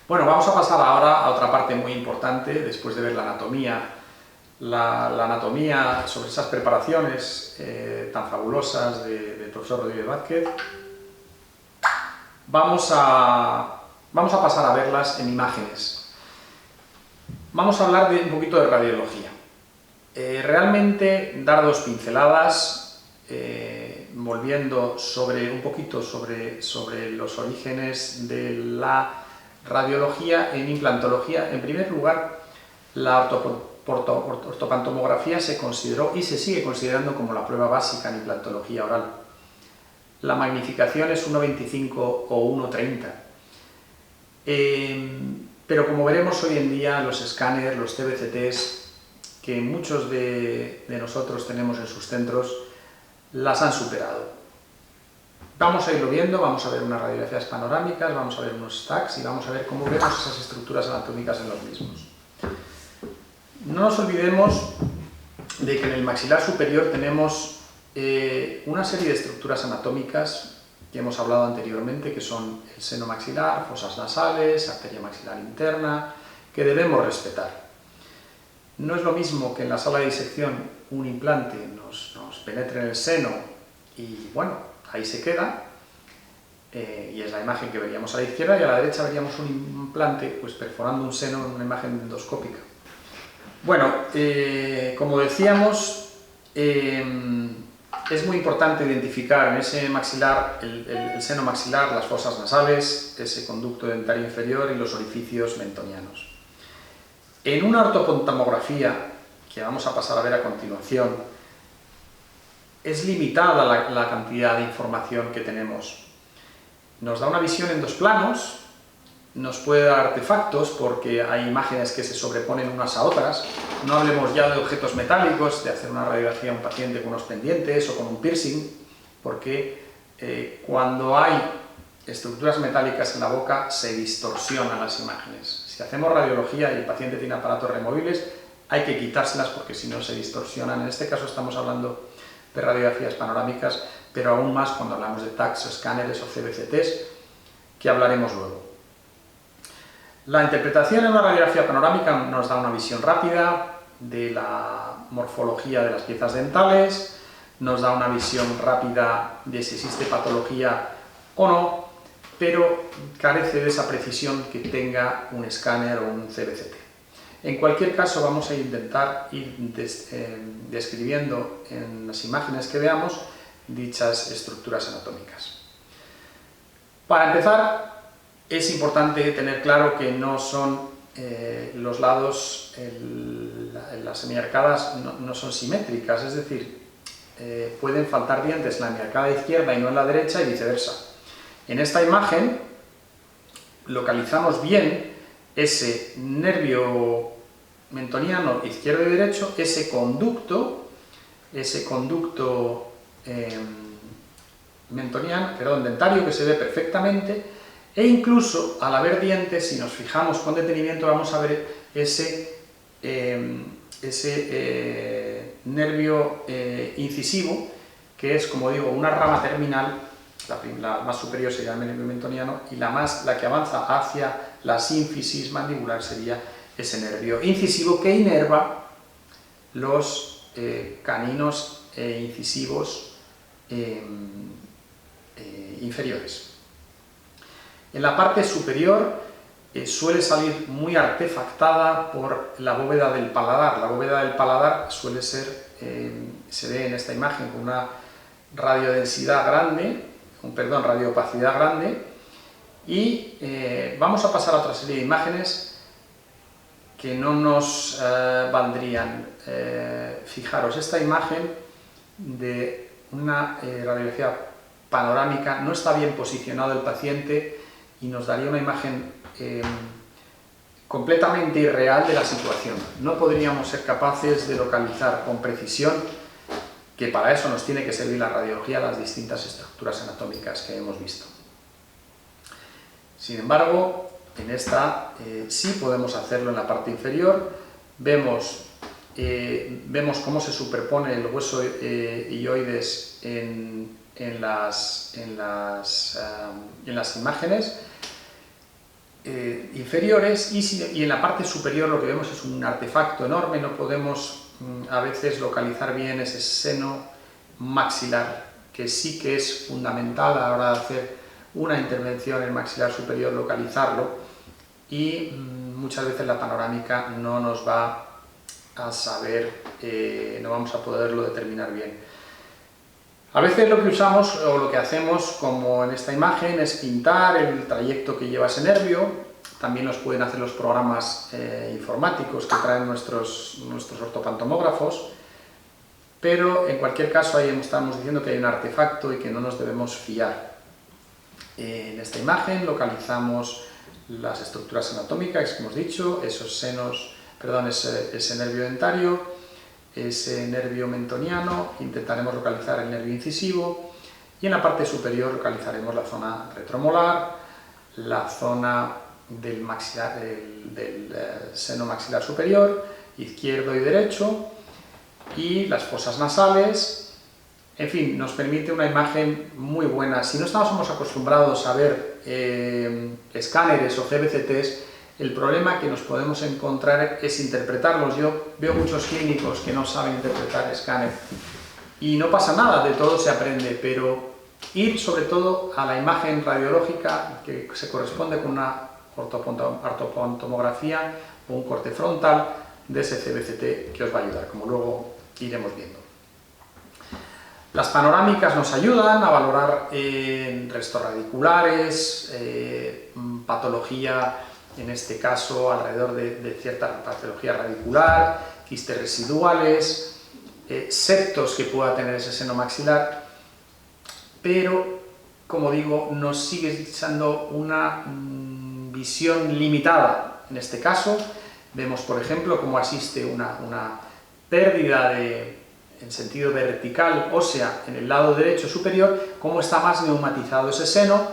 Bueno, vamos a pasar ahora a otra parte muy importante, después de ver la anatomía, la anatomía sobre esas preparaciones tan fabulosas del profesor Rodríguez Vázquez. Vamos a pasar a verlas en imágenes. Vamos a hablar un poquito de radiología. Realmente dar dos pinceladas, volviendo un poquito sobre los orígenes de la radiología en implantología. En primer lugar, la ortopantomografía se consideró y se sigue considerando como la prueba básica en implantología oral. La magnificación es 1,25 o 1,30. Pero como veremos hoy en día, los escáneres, los TBCTs, que muchos de nosotros tenemos en sus centros, las han superado. Vamos a irlo viendo, vamos a ver unas radiografías panorámicas, vamos a ver unos stacks y vamos a ver cómo vemos esas estructuras anatómicas en los mismos. No nos olvidemos de que en el maxilar superior tenemos una serie de estructuras anatómicas que hemos hablado anteriormente, que son el seno maxilar, fosas nasales, arteria maxilar interna, que debemos respetar. No es lo mismo que en la sala de disección un implante nos penetre en el seno y bueno, ahí se queda, y es la imagen que veríamos a la izquierda, y a la derecha veríamos un implante pues perforando un seno en una imagen endoscópica. Bueno, como decíamos, es muy importante identificar en ese maxilar, el seno maxilar, las fosas nasales, ese conducto dentario inferior y los orificios mentonianos. En una ortopantomografía, que vamos a pasar a ver a continuación, es limitada la cantidad de información que tenemos. Nos da una visión en dos planos, nos puede dar artefactos porque hay imágenes que se sobreponen unas a otras. No hablemos ya de objetos metálicos, de hacer una radiografía a un paciente con unos pendientes o con un piercing, porque cuando hay estructuras metálicas en la boca se distorsionan las imágenes. Si hacemos radiología y el paciente tiene aparatos removibles, hay que quitárselas porque si no se distorsionan. En este caso estamos hablando de radiografías panorámicas, pero aún más cuando hablamos de TACs, escáneres o CBCTs, que hablaremos luego. La interpretación en una radiografía panorámica nos da una visión rápida de la morfología de las piezas dentales, nos da una visión rápida de si existe patología o no, pero carece de esa precisión que tenga un escáner o un CBCT. En cualquier caso, vamos a intentar ir describiendo en las imágenes que veamos dichas estructuras anatómicas. Para empezar, es importante tener claro que no son los lados, las semiarcadas no son simétricas, es decir, pueden faltar dientes en la semiarcada izquierda y no en la derecha y viceversa. En esta imagen localizamos bien ese nervio mentoniano izquierdo y derecho, ese conducto dentario que se ve perfectamente, e incluso al haber dientes, si nos fijamos con detenimiento, vamos a ver ese nervio incisivo, que es, como digo, una rama terminal. La más superior sería el nervio mentoniano y la que avanza hacia la sínfisis mandibular sería ese nervio incisivo que inerva los caninos incisivos inferiores. En la parte superior suele salir muy artefactada por la bóveda del paladar. La bóveda del paladar suele ser, se ve en esta imagen con una radioopacidad grande, y vamos a pasar a otra serie de imágenes que no nos valdrían. Fijaros, esta imagen de una radiografía panorámica, no está bien posicionado el paciente y nos daría una imagen completamente irreal de la situación. No podríamos ser capaces de localizar con precisión, que para eso nos tiene que servir la radiología, las distintas estructuras anatómicas que hemos visto. Sin embargo, en esta sí podemos hacerlo en la parte inferior. Vemos cómo se superpone el hueso ilioides en las imágenes. inferiores y en la parte superior lo que vemos es un artefacto enorme, no podemos a veces localizar bien ese seno maxilar, que sí que es fundamental a la hora de hacer una intervención en maxilar superior, localizarlo, y muchas veces la panorámica no nos va a saber, no vamos a poderlo determinar bien. A veces lo que usamos o lo que hacemos, como en esta imagen, es pintar el trayecto que lleva ese nervio. También los pueden hacer los programas informáticos que traen nuestros ortopantomógrafos, pero en cualquier caso ahí estamos diciendo que hay un artefacto y que no nos debemos fiar. En esta imagen localizamos las estructuras anatómicas que hemos dicho, ese nervio dentario, ese nervio mentoniano, intentaremos localizar el nervio incisivo y en la parte superior localizaremos la zona retromolar, la zona del seno maxilar superior, izquierdo y derecho, y las fosas nasales. En fin, nos permite una imagen muy buena. Si no estamos acostumbrados a ver escáneres o CBCTs, el problema que nos podemos encontrar es interpretarlos. Yo veo muchos clínicos que no saben interpretar escáner y no pasa nada, de todo se aprende, pero ir sobre todo a la imagen radiológica que se corresponde con una ortopontomografía o un corte frontal de ese CBCT que os va a ayudar, como luego iremos viendo. Las panorámicas nos ayudan a valorar restos radiculares, patología, en este caso alrededor de cierta patología radicular, quistes residuales, septos que pueda tener ese seno maxilar, pero, como digo, nos sigue echando una visión limitada. En este caso, vemos, por ejemplo, cómo existe una pérdida en sentido vertical ósea en el lado derecho superior, cómo está más neumatizado ese seno,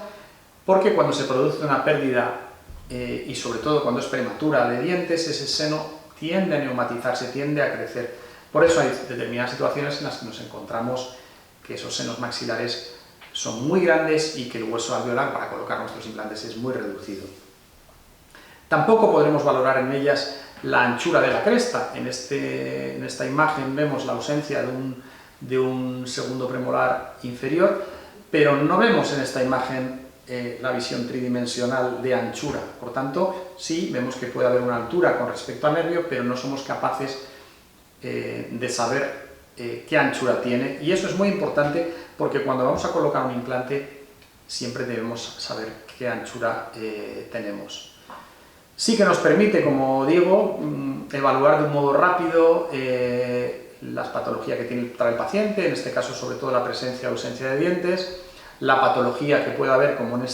porque cuando se produce una pérdida y sobre todo cuando es prematura de dientes, ese seno tiende a neumatizarse, tiende a crecer. Por eso hay determinadas situaciones en las que nos encontramos que esos senos maxilares son muy grandes y que el hueso alveolar para colocar nuestros implantes es muy reducido. Tampoco podremos valorar en ellas la anchura de la cresta. En esta imagen vemos la ausencia de un segundo premolar inferior, pero no vemos en esta imagen la visión tridimensional de anchura. Por tanto, sí vemos que puede haber una altura con respecto al nervio, pero no somos capaces de saber qué anchura tiene, y eso es muy importante porque cuando vamos a colocar un implante siempre debemos saber qué anchura tenemos. Sí que nos permite, como digo, evaluar de un modo rápido las patologías que trae el paciente, en este caso sobre todo la presencia o ausencia de dientes, la patología que pueda haber, como en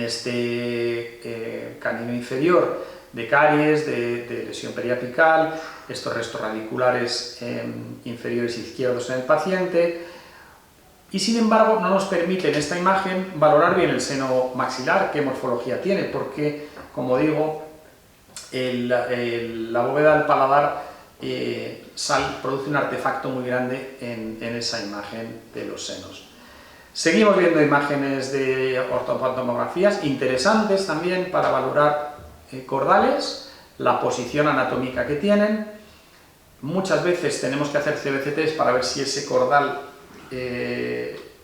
este canino inferior, de caries, de lesión periapical, estos restos radiculares inferiores izquierdos en el paciente, y sin embargo no nos permite en esta imagen valorar bien el seno maxilar, qué morfología tiene, porque, como digo, la bóveda del paladar produce un artefacto muy grande en esa imagen de los senos. Seguimos viendo imágenes de ortopantomografías interesantes también para valorar cordales, la posición anatómica que tienen. Muchas veces tenemos que hacer CBCTs para ver si ese cordal,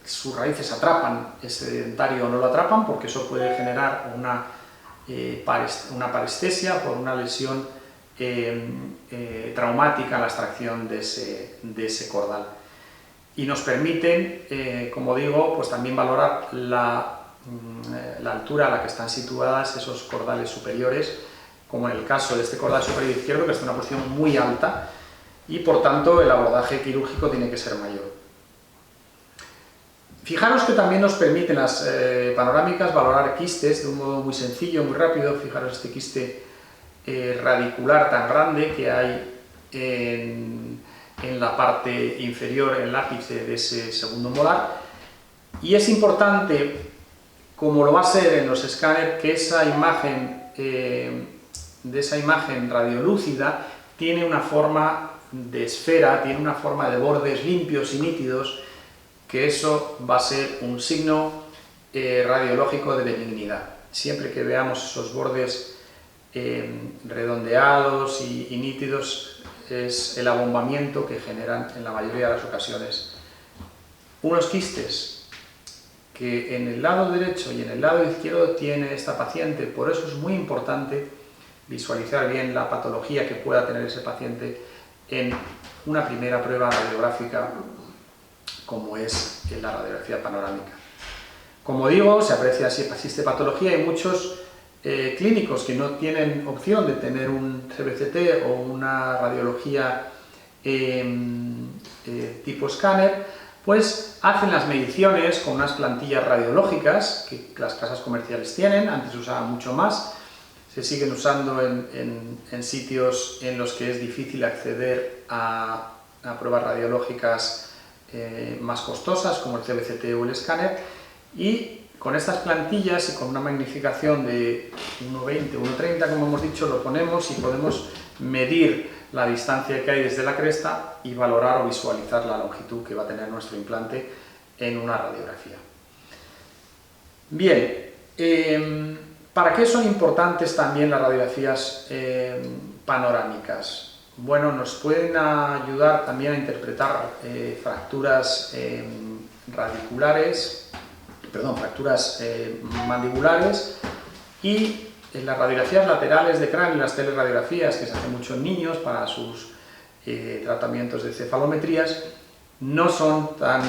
sus raíces atrapan ese dentario o no lo atrapan, porque eso puede generar una parestesia por una lesión traumática en la extracción de ese cordal. Y nos permiten, como digo, pues también valorar la altura a la que están situadas esos cordales superiores, como en el caso de este cordal superior izquierdo, que está en una posición muy alta, y por tanto el abordaje quirúrgico tiene que ser mayor. Fijaros que también nos permiten las panorámicas valorar quistes de un modo muy sencillo, muy rápido. Fijaros este quiste radicular tan grande que hay en la parte inferior, en el ápice de ese segundo molar, y es importante, como lo va a ser en los escáneres, que esa imagen radiolúcida tiene una forma de esfera, tiene una forma de bordes limpios y nítidos, que eso va a ser un signo radiológico de benignidad. siempre que veamos esos bordes redondeados y nítidos, es el abombamiento que generan en la mayoría de las ocasiones unos quistes que en el lado derecho y en el lado izquierdo tiene esta paciente. Por eso es muy importante visualizar bien la patología que pueda tener ese paciente en una primera prueba radiográfica como es la radiografía panorámica. Como digo, se aprecia si existe patología. Hay muchos clínicos que no tienen opción de tener un CBCT o una radiología tipo escáner, pues hacen las mediciones con unas plantillas radiológicas que las casas comerciales tienen. Antes se usaba mucho más, se siguen usando en sitios en los que es difícil acceder a pruebas radiológicas más costosas como el CBCT o el escáner, y con estas plantillas y con una magnificación de 1,20, 1,30 como hemos dicho, lo ponemos y podemos medir la distancia que hay desde la cresta y valorar o visualizar la longitud que va a tener nuestro implante en una radiografía. Bien, ¿para qué son importantes también las radiografías panorámicas? Bueno, nos pueden ayudar también a interpretar fracturas fracturas mandibulares, y en las radiografías laterales de cráneo, las teleradiografías que se hacen mucho en niños para sus tratamientos de cefalometrías, no son tan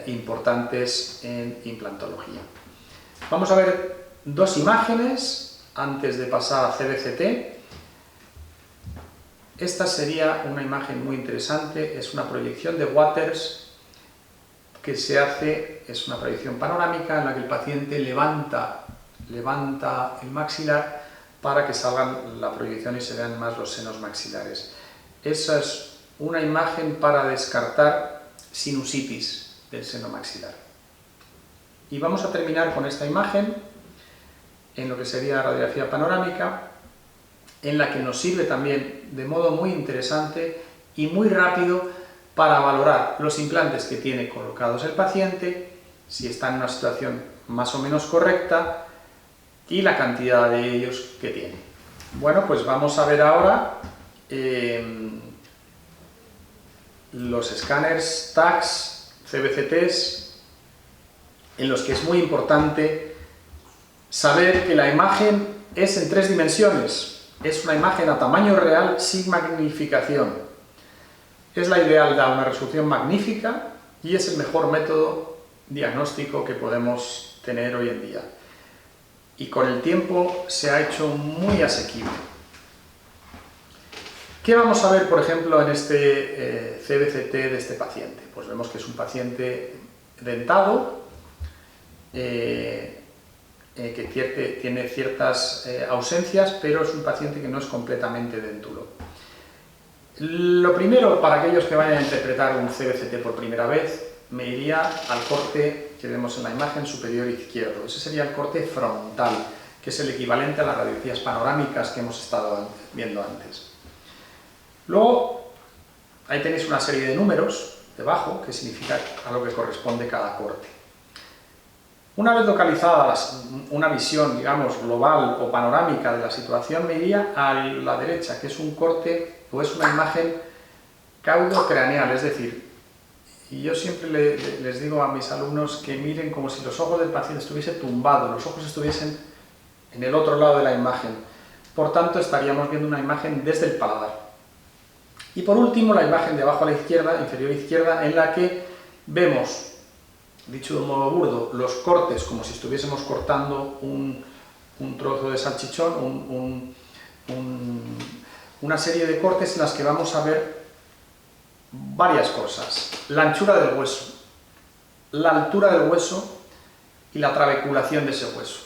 importantes en implantología. Vamos a ver dos imágenes antes de pasar a CBCT. Esta sería una imagen muy interesante, es una proyección de Waters que se hace, es una proyección panorámica en la que el paciente levanta el maxilar para que salgan la proyección y se vean más los senos maxilares. Esa es una imagen para descartar sinusitis del seno maxilar. Y vamos a terminar con esta imagen en lo que sería la radiografía panorámica, en la que nos sirve también de modo muy interesante y muy rápido para valorar los implantes que tiene colocados el paciente, si está en una situación más o menos correcta y la cantidad de ellos que tiene. Bueno, pues vamos a ver ahora los escáneres TACS, CBCTs, en los que es muy importante saber que la imagen es en 3 dimensiones, es una imagen a tamaño real sin magnificación. Es la ideal, da una resolución magnífica y es el mejor método diagnóstico que podemos tener hoy en día. Y con el tiempo se ha hecho muy asequible. ¿Qué vamos a ver, por ejemplo, en este CBCT de este paciente? Pues vemos que es un paciente dentado, que tiene ciertas ausencias, pero es un paciente que no es completamente dentulo. Lo primero, para aquellos que vayan a interpretar un CBCT por primera vez, me iría al corte que vemos en la imagen superior izquierdo. Ese sería el corte frontal, que es el equivalente a las radiografías panorámicas que hemos estado viendo antes. Luego, ahí tenéis una serie de números debajo, que significa a lo que corresponde cada corte. Una vez localizada una visión, digamos, global o panorámica de la situación, me iría a la derecha, que es un corte o es una imagen caudocraneal, es decir, y yo siempre les digo a mis alumnos que miren como si los ojos del paciente estuviesen tumbados, los ojos estuviesen en el otro lado de la imagen. Por tanto, estaríamos viendo una imagen desde el paladar. Y por último, la imagen de abajo a la izquierda, inferior izquierda, en la que vemos, dicho de un modo burdo, los cortes como si estuviésemos cortando un trozo de salchichón, una serie de cortes en las que vamos a ver varias cosas: la anchura del hueso, la altura del hueso y la trabeculación de ese hueso.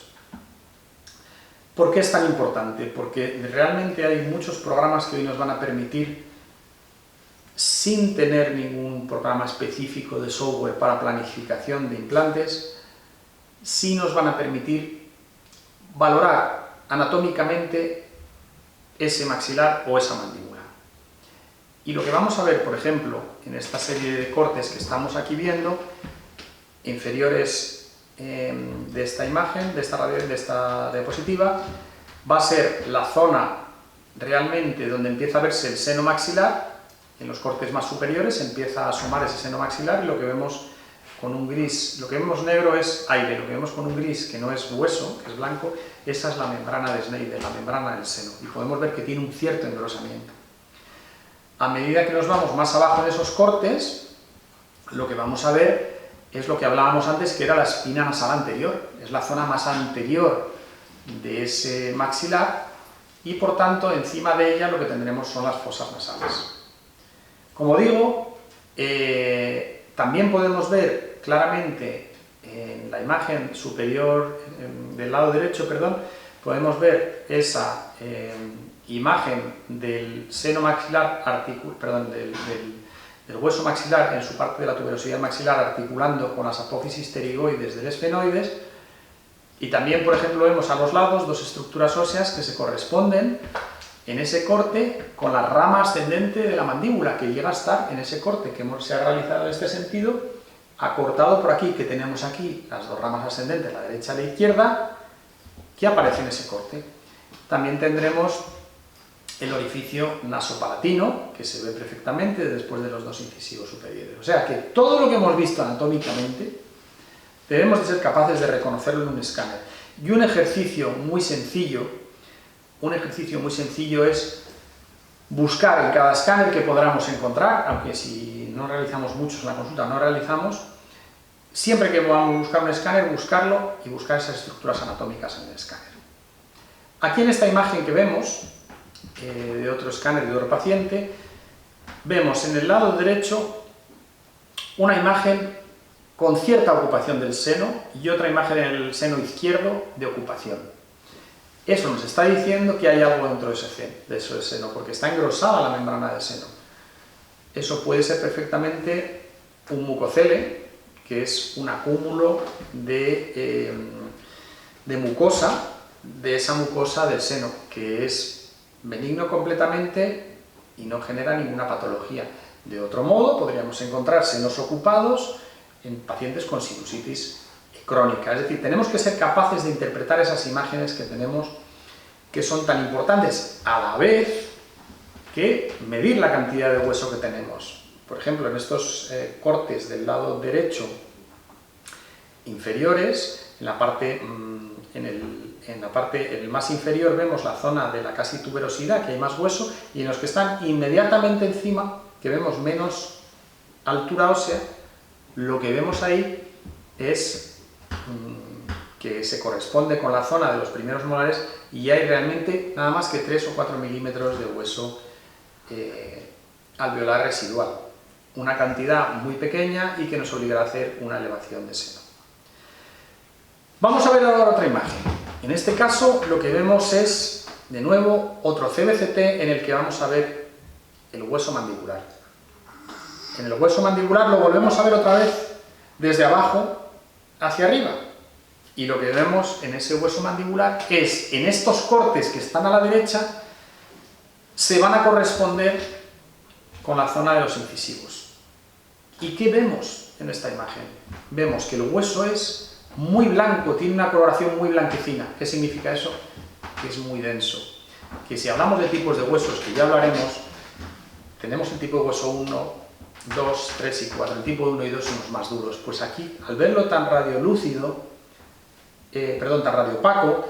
¿Por qué es tan importante? Porque realmente hay muchos programas que hoy nos van a permitir, sin tener ningún programa específico de software para planificación de implantes, sí nos van a permitir valorar anatómicamente ese maxilar o esa mandíbula. Y lo que vamos a ver, por ejemplo, en esta serie de cortes que estamos aquí viendo, inferiores de esta imagen, de esta diapositiva, va a ser la zona realmente donde empieza a verse el seno maxilar. En los cortes más superiores empieza a asomar ese seno maxilar y lo que vemos con un gris, lo que vemos negro es aire, lo que vemos con un gris que no es hueso, que es blanco, esa es la membrana de Schneider, la membrana del seno, y podemos ver que tiene un cierto engrosamiento. A medida que nos vamos más abajo en esos cortes, lo que vamos a ver es lo que hablábamos antes, que era la espina nasal anterior, es la zona más anterior de ese maxilar, y por tanto encima de ella lo que tendremos son las fosas nasales. Como digo, también podemos ver claramente en la imagen superior, del lado derecho, podemos ver esa imagen del seno maxilar, del hueso maxilar en su parte de la tuberosidad maxilar articulando con las apófisis pterigoides del esfenoides, y también, por ejemplo, vemos a los lados dos estructuras óseas que se corresponden en ese corte con la rama ascendente de la mandíbula, que llega a estar en ese corte que se ha realizado en este sentido, acortado por aquí, que tenemos aquí las dos ramas ascendentes, la derecha y la izquierda, que aparece en ese corte. También tendremos el orificio nasopalatino, que se ve perfectamente después de los dos incisivos superiores. O sea que todo lo que hemos visto anatómicamente debemos de ser capaces de reconocerlo en un escáner. Y un ejercicio muy sencillo es buscar en cada escáner que podamos encontrar, aunque si no realizamos muchos en la consulta, no realizamos, siempre que podamos buscar un escáner, buscarlo y buscar esas estructuras anatómicas en el escáner. Aquí en esta imagen que vemos, de otro escáner de otro paciente, vemos en el lado derecho una imagen con cierta ocupación del seno y otra imagen en el seno izquierdo de ocupación. Eso nos está diciendo que hay algo dentro de ese seno, porque está engrosada la membrana del seno. Eso puede ser perfectamente un mucocele, que es un acúmulo de mucosa, de esa mucosa del seno, que es benigno completamente y no genera ninguna patología. De otro modo, podríamos encontrar senos ocupados en pacientes con sinusitis crónica. Es decir, tenemos que ser capaces de interpretar esas imágenes que tenemos, que son tan importantes, a la vez que medir la cantidad de hueso que tenemos. Por ejemplo, en estos cortes del lado derecho inferiores, en el más inferior vemos la zona de la casi tuberosidad, que hay más hueso, y en los que están inmediatamente encima, que vemos menos altura ósea, lo que vemos ahí es que se corresponde con la zona de los primeros molares y hay realmente nada más que 3 o 4 milímetros de hueso alveolar residual. Una cantidad muy pequeña y que nos obligará a hacer una elevación de seno. Vamos a ver ahora otra imagen. En este caso lo que vemos es, de nuevo, otro CBCT en el que vamos a ver el hueso mandibular. En el hueso mandibular lo volvemos a ver otra vez desde abajo hacia arriba. Y lo que vemos en ese hueso mandibular es, en estos cortes que están a la derecha, se van a corresponder con la zona de los incisivos. ¿Y qué vemos en esta imagen? Vemos que el hueso es muy blanco, tiene una coloración muy blanquecina. ¿Qué significa eso? Que es muy denso. Que si hablamos de tipos de huesos, que ya hablaremos, tenemos el tipo de hueso 1, 2, 3 y 4. El tipo 1 y 2 son los más duros. Pues aquí, al verlo tan radiolúcido, tan radiopaco,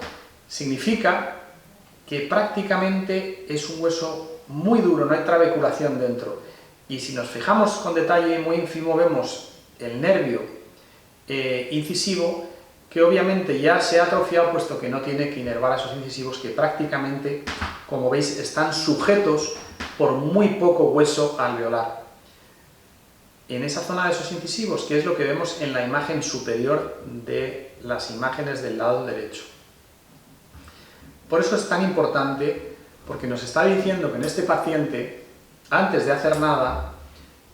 significa que prácticamente es un hueso muy duro, no hay trabeculación dentro. Y si nos fijamos con detalle muy ínfimo, vemos el nervio incisivo, que obviamente ya se ha atrofiado, puesto que no tiene que inervar a esos incisivos, que prácticamente, como veis, están sujetos por muy poco hueso alveolar. En esa zona de esos incisivos, que es lo que vemos en la imagen superior de las imágenes del lado derecho. Por eso es tan importante, porque nos está diciendo que en este paciente, antes de hacer nada,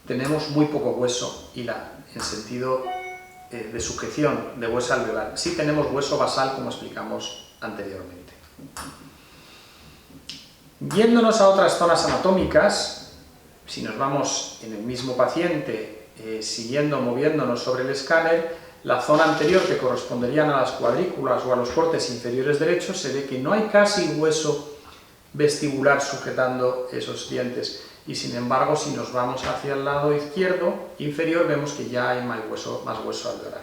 tenemos muy poco hueso en sentido de sujeción de hueso alveolar. Sí tenemos hueso basal, como explicamos anteriormente. Yéndonos a otras zonas anatómicas, si nos vamos en el mismo paciente, moviéndonos sobre el escáner, la zona anterior, que corresponderían a las cuadrículas o a los cortes inferiores derechos, se ve que no hay casi hueso vestibular sujetando esos dientes, y sin embargo, si nos vamos hacia el lado izquierdo inferior, vemos que ya hay más hueso alveolar.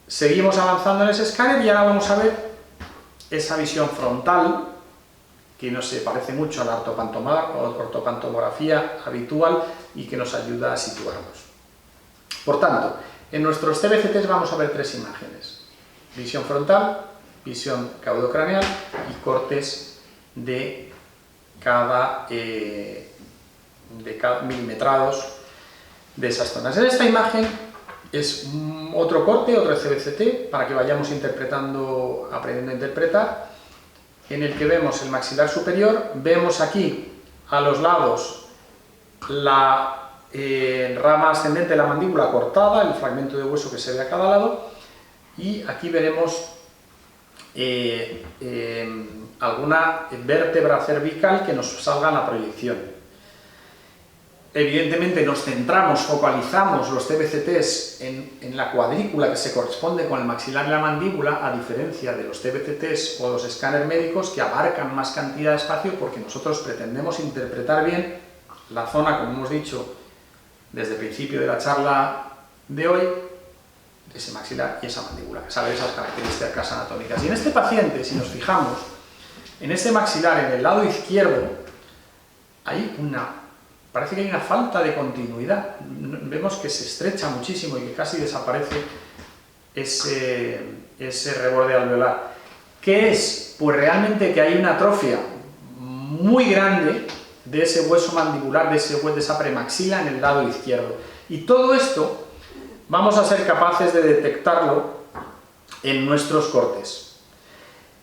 Seguimos avanzando en ese escáner y ahora vamos a ver esa visión frontal, que no se parece mucho a la ortopantomografía habitual y que nos ayuda a situarnos. Por tanto, en nuestros TBCTs vamos a ver tres imágenes: visión frontal, visión caudocraneal y cortes de cada milimetrados de esas zonas. En esta imagen es otro corte, otro CBCT, para que vayamos aprendiendo a interpretar, en el que vemos el maxilar superior, vemos aquí a los lados la rama ascendente de la mandíbula cortada, el fragmento de hueso que se ve a cada lado, y aquí veremos alguna vértebra cervical que nos salga en la proyección. Evidentemente nos centramos, focalizamos los TBCTs en la cuadrícula que se corresponde con el maxilar de la mandíbula, a diferencia de los TBCTs o los escáneres médicos, que abarcan más cantidad de espacio, porque nosotros pretendemos interpretar bien la zona, como hemos dicho desde el principio de la charla de hoy, ese maxilar y esa mandíbula, saber esas características anatómicas. Y en este paciente, si nos fijamos, en ese maxilar, en el lado izquierdo, parece que hay una falta de continuidad. Vemos que se estrecha muchísimo y que casi desaparece ese reborde alveolar. ¿Qué es? Pues realmente que hay una atrofia muy grande de ese hueso mandibular, de esa premaxila en el lado izquierdo. Y todo esto vamos a ser capaces de detectarlo en nuestros cortes.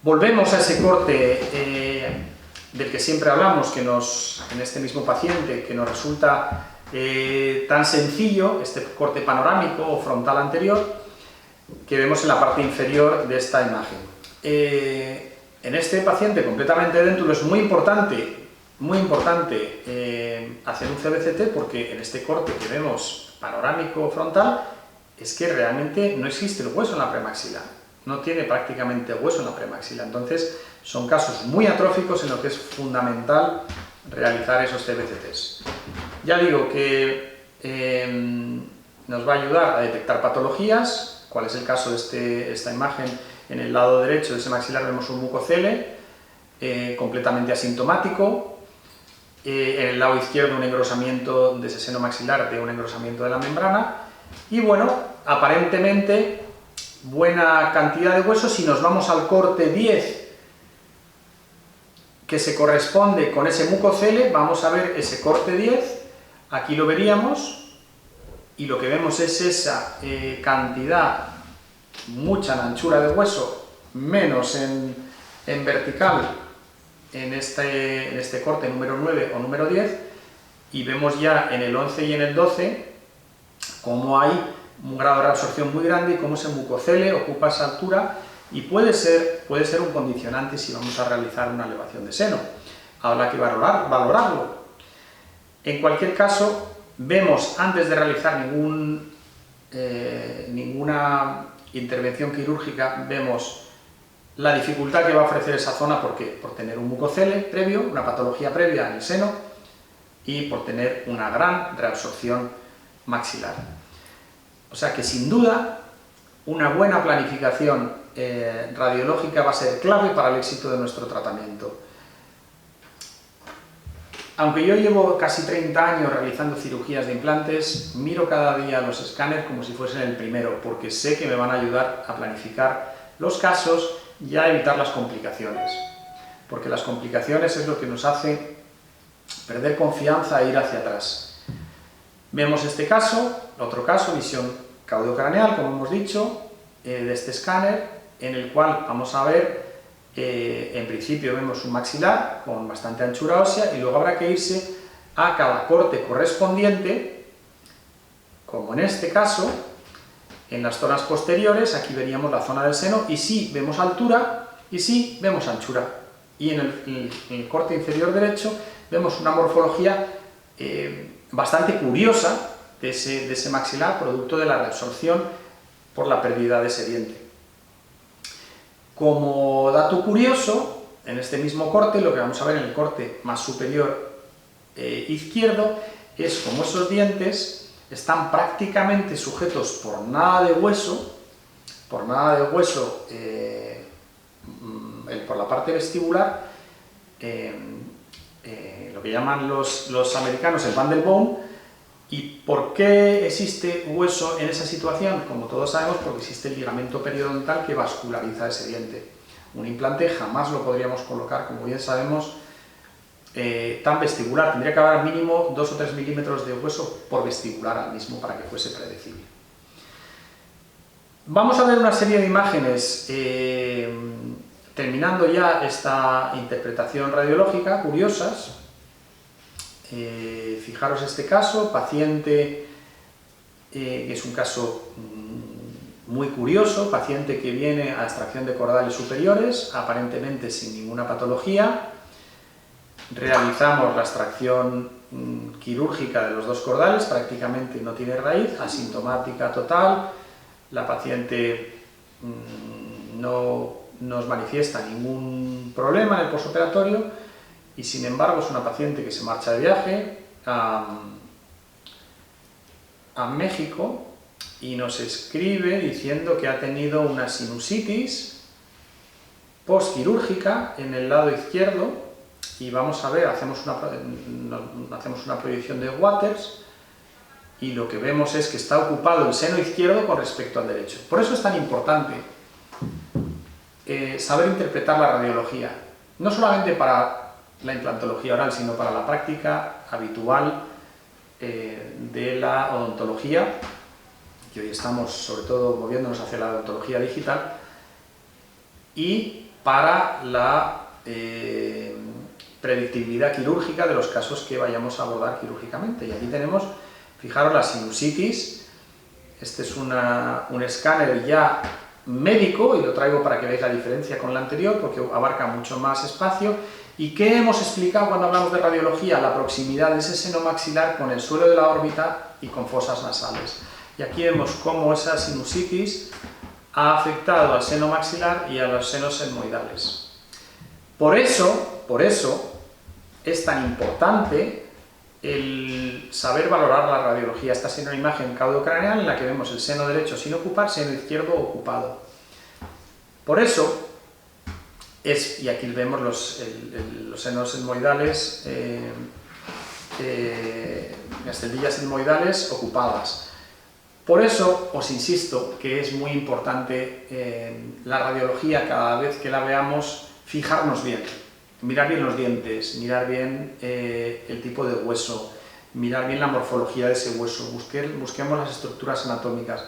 Volvemos a ese corte del que siempre hablamos, en este mismo paciente, que nos resulta tan sencillo, este corte panorámico o frontal anterior, que vemos en la parte inferior de esta imagen. En este paciente completamente dentulo es muy importante hacer un CBCT, porque en este corte que vemos panorámico frontal es que realmente no existe el hueso en la premaxila, no tiene prácticamente hueso en la premaxila. Entonces son casos muy atróficos en los que es fundamental realizar esos TBCTs. Ya digo que nos va a ayudar a detectar patologías. ¿Cuál es el caso de esta imagen? En el lado derecho de ese maxilar vemos un mucocele completamente asintomático. En el lado izquierdo un engrosamiento de ese seno maxilar, un engrosamiento de la membrana, y bueno, aparentemente buena cantidad de huesos. Si nos vamos al corte 10, que se corresponde con ese mucocele, vamos a ver ese corte 10, aquí lo veríamos, y lo que vemos es esa cantidad, mucha en anchura de hueso, menos en vertical, en este corte número 9 o número 10, y vemos ya en el 11 y en el 12 cómo hay un grado de reabsorción muy grande y cómo ese mucocele ocupa esa altura, y puede ser un condicionante si vamos a realizar una elevación de seno. Habrá que valorarlo. En cualquier caso, vemos, antes de realizar ninguna intervención quirúrgica, vemos la dificultad que va a ofrecer esa zona. ¿Por qué? Por tener un mucocele previo, una patología previa en el seno, y por tener una gran reabsorción maxilar. O sea que sin duda una buena planificación radiológica va a ser clave para el éxito de nuestro tratamiento. Aunque yo llevo casi 30 años realizando cirugías de implantes, miro cada día los escáneres como si fuesen el primero, porque sé que me van a ayudar a planificar los casos y a evitar las complicaciones, porque las complicaciones es lo que nos hace perder confianza e ir hacia atrás. Vemos este caso, otro caso, visión caudocraneal, como hemos dicho, de este escáner, en el cual vamos a ver, en principio vemos un maxilar con bastante anchura ósea, y luego habrá que irse a cada corte correspondiente, como en este caso, en las zonas posteriores. Aquí veríamos la zona del seno, y sí vemos altura, y sí vemos anchura. Y en el corte inferior derecho vemos una morfología bastante curiosa, de ese maxilar, producto de la reabsorción por la pérdida de ese diente. Como dato curioso, en este mismo corte, lo que vamos a ver en el corte más superior izquierdo, es como esos dientes están prácticamente sujetos por nada de hueso, por la parte vestibular, lo que llaman los americanos el bundle bone. ¿Y por qué existe hueso en esa situación? Como todos sabemos, porque existe el ligamento periodontal que vasculariza ese diente. Un implante jamás lo podríamos colocar, como bien sabemos, tan vestibular. Tendría que haber mínimo 2 o 3 milímetros de hueso por vestibular al mismo para que fuese predecible. Vamos a ver una serie de imágenes, terminando ya esta interpretación radiológica, curiosas. Fijaros este caso, paciente, que es un caso muy curioso, paciente que viene a extracción de cordales superiores, aparentemente sin ninguna patología. Realizamos la extracción quirúrgica de los 2 cordales, prácticamente no tiene raíz, asintomática total. La paciente no nos manifiesta ningún problema en el postoperatorio y, sin embargo, es una paciente que se marcha de viaje a México y nos escribe diciendo que ha tenido una sinusitis postquirúrgica en el lado izquierdo, y vamos a ver, hacemos una proyección de Waters y lo que vemos es que está ocupado el seno izquierdo con respecto al derecho. Por eso es tan importante saber interpretar la radiología, no solamente para la implantología oral, sino para la práctica habitual de la odontología, que hoy estamos sobre todo moviéndonos hacia la odontología digital, y para la predictibilidad quirúrgica de los casos que vayamos a abordar quirúrgicamente. Y aquí tenemos, fijaros, la sinusitis. Este es un escáner ya médico, y lo traigo para que veáis la diferencia con el anterior, porque abarca mucho más espacio. ¿Y qué hemos explicado cuando hablamos de radiología? La proximidad de ese seno maxilar con el suelo de la órbita y con fosas nasales. Y aquí vemos cómo esa sinusitis ha afectado al seno maxilar y a los senos etmoidales. Por eso es tan importante el saber valorar la radiología. Esta es una imagen caudocraneal en la que vemos el seno derecho sin ocupar, seno izquierdo ocupado. Por eso y aquí vemos los senos etmoidales, las celdillas etmoidales ocupadas. Por eso os insisto que es muy importante la radiología, cada vez que la veamos, fijarnos bien, mirar bien los dientes, mirar bien el tipo de hueso, mirar bien la morfología de ese hueso, busquemos las estructuras anatómicas.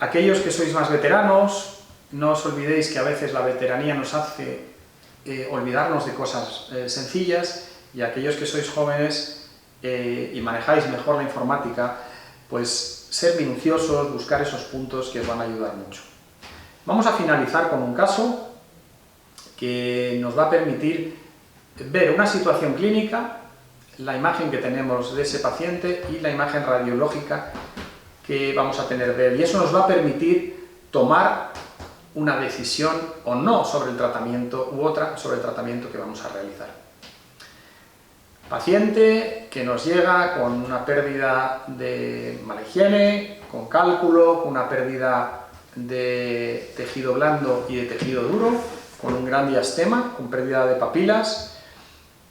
Aquellos que sois más veteranos, no os olvidéis que a veces la veteranía nos hace olvidarnos de cosas sencillas, y aquellos que sois jóvenes y manejáis mejor la informática, pues ser minuciosos, buscar esos puntos que os van a ayudar mucho. Vamos a finalizar con un caso que nos va a permitir ver una situación clínica, la imagen que tenemos de ese paciente y la imagen radiológica que vamos a tener de él, y eso nos va a permitir tomar una decisión o no sobre el tratamiento u otra sobre el tratamiento que vamos a realizar. Paciente que nos llega con una pérdida de mala higiene, con cálculo, con una pérdida de tejido blando y de tejido duro, con un gran diastema, con pérdida de papilas.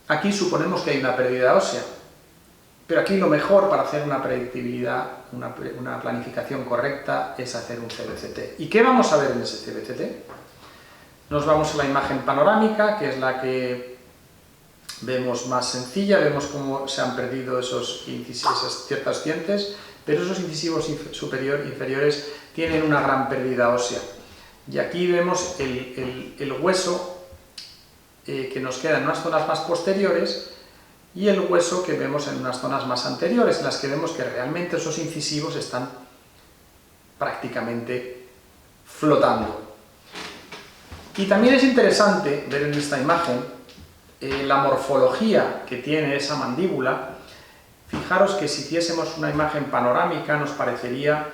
Aquí suponemos que hay una pérdida ósea, pero aquí lo mejor para hacer una predictibilidad, una planificación correcta, es hacer un CBCT. ¿Y qué vamos a ver en ese CBCT? Nos vamos a la imagen panorámica, que es la que vemos más sencilla, vemos cómo se han perdido esas ciertos dientes, pero esos incisivos inferiores tienen una gran pérdida ósea. Y aquí vemos el hueso que nos queda en unas zonas más posteriores, y el hueso que vemos en unas zonas más anteriores, en las que vemos que realmente esos incisivos están prácticamente flotando. Y también es interesante ver en esta imagen la morfología que tiene esa mandíbula, Fijaros que si hiciésemos una imagen panorámica nos parecería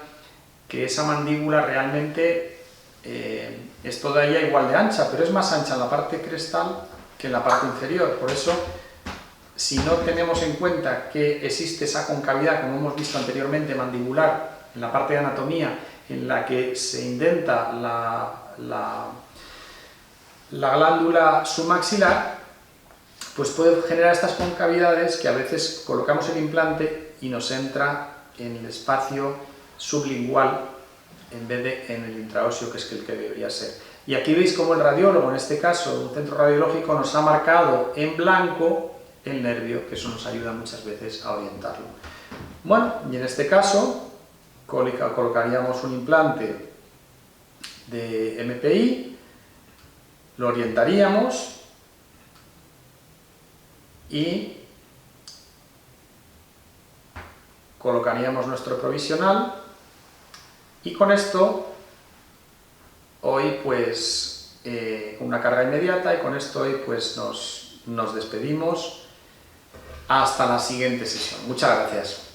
que esa mandíbula realmente es toda ella igual de ancha, pero es más ancha en la parte crestal que en la parte inferior. Por eso, si no tenemos en cuenta que existe esa concavidad, como hemos visto anteriormente, mandibular, en la parte de anatomía, en la que se indenta la glándula submaxilar, pues puede generar estas concavidades que a veces colocamos el implante y nos entra en el espacio sublingual en vez de en el intraóseo, que es el que debería ser. Y aquí veis cómo el radiólogo, en este caso un centro radiológico, nos ha marcado en blanco el nervio, que eso nos ayuda muchas veces a orientarlo. Bueno, y en este caso colocaríamos un implante de MPI, lo orientaríamos y colocaríamos nuestro provisional, y con esto hoy pues una carga inmediata, y con esto hoy pues nos despedimos hasta la siguiente sesión. Muchas gracias.